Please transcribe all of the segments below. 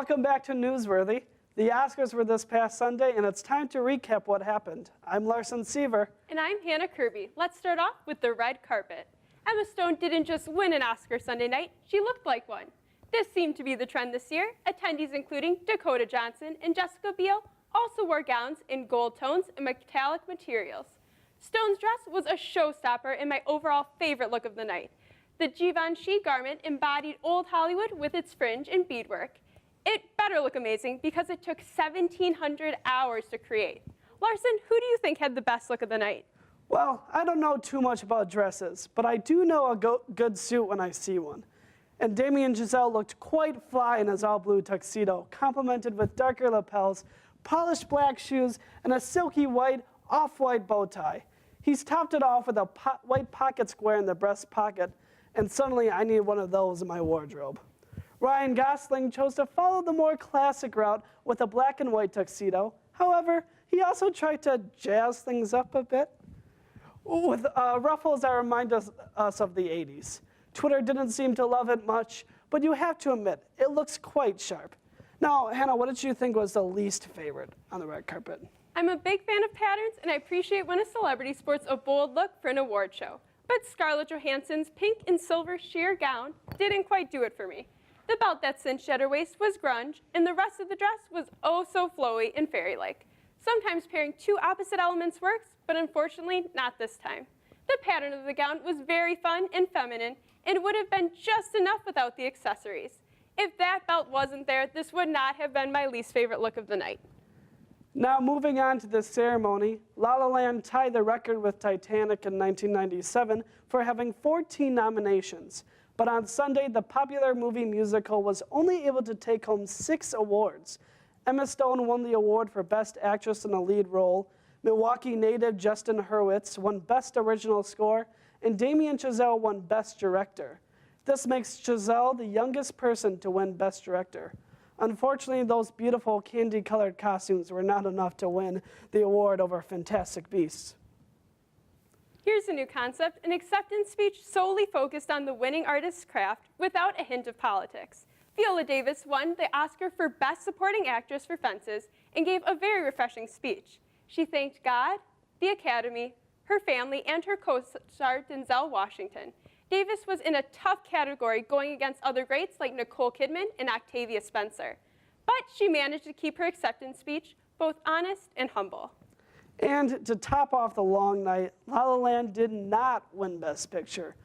Welcome back to Newsworthy. The Oscars were this past Sunday, and it's time to recap what happened. I'm Larson Seaver. And I'm Hannah Kirby. Let's start off with the red carpet. Emma Stone didn't just win an Oscar Sunday night, she looked like one. This seemed to be the trend this year. Attendees including Dakota Johnson and Jessica Biel also wore gowns in gold tones and metallic materials. Stone's dress was a showstopper and my overall favorite look of the night. The Givenchy garment embodied old Hollywood with its fringe and beadwork. It better look amazing because it took 1,700 hours to create. Larson, who do you think had the best look of the night? Well, I don't know too much about dresses, but I do know a good suit when I see one. And Damien Chazelle looked quite fly in his all-blue tuxedo, complemented with darker lapels, polished black shoes, and a silky white, off-white bow tie. He's topped it off with a white pocket square in the breast pocket, and suddenly I need one of those in my wardrobe. Ryan Gosling chose to follow the more classic route with a black and white tuxedo. However, he also tried to jazz things up a bit with ruffles that remind us of the 80s. Twitter didn't seem to love it much, but you have to admit, it looks quite sharp. Now, Hannah, what did you think was the least favorite on the red carpet? I'm a big fan of patterns, and I appreciate when a celebrity sports a bold look for an award show. But Scarlett Johansson's pink and silver sheer gown didn't quite do it for me. The belt that cinched at her waist was grunge, and the rest of the dress was oh so flowy and fairy-like. Sometimes pairing two opposite elements works, but unfortunately not this time. The pattern of the gown was very fun and feminine, and would have been just enough without the accessories. If that belt wasn't there, this would not have been my least favorite look of the night. Now moving on to the ceremony, La La Land tied the record with Titanic in 1997 for having 14 nominations. But on Sunday, the popular movie musical was only able to take home 6 awards. Emma Stone won the award for Best Actress in a Lead Role, Milwaukee native Justin Hurwitz won Best Original Score, and Damien Chazelle won Best Director. This makes Chazelle the youngest person to win Best Director. Unfortunately, those beautiful candy-colored costumes were not enough to win the award over Fantastic Beasts. Here's a new concept, an acceptance speech solely focused on the winning artist's craft without a hint of politics. Viola Davis won the Oscar for Best Supporting Actress for Fences and gave a very refreshing speech. She thanked God, the Academy, her family, and her co-star Denzel Washington. Davis was in a tough category going against other greats like Nicole Kidman and Octavia Spencer. But she managed to keep her acceptance speech both honest and humble. And to top off the long night, La La Land did not win Best Picture.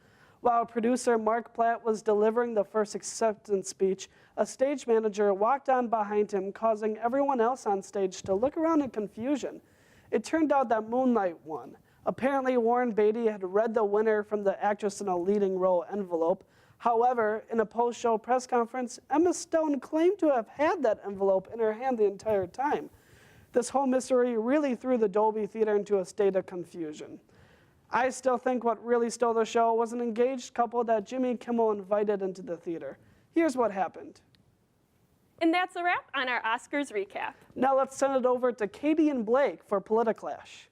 While producer Mark Platt was delivering the first acceptance speech, a stage manager walked on behind him, causing everyone else on stage to look around in confusion. It turned out that Moonlight won. Apparently, Warren Beatty had read the winner from the Actress in a Leading Role envelope. However, in a post-show press conference, Emma Stone claimed to have had that envelope in her hand the entire time. This whole mystery really threw the Dolby Theater into a state of confusion. I still think what really stole the show was an engaged couple that Jimmy Kimmel invited into the theater. Here's what happened. And that's a wrap on our Oscars recap. Now let's send it over to Katie and Blake for Politiclash.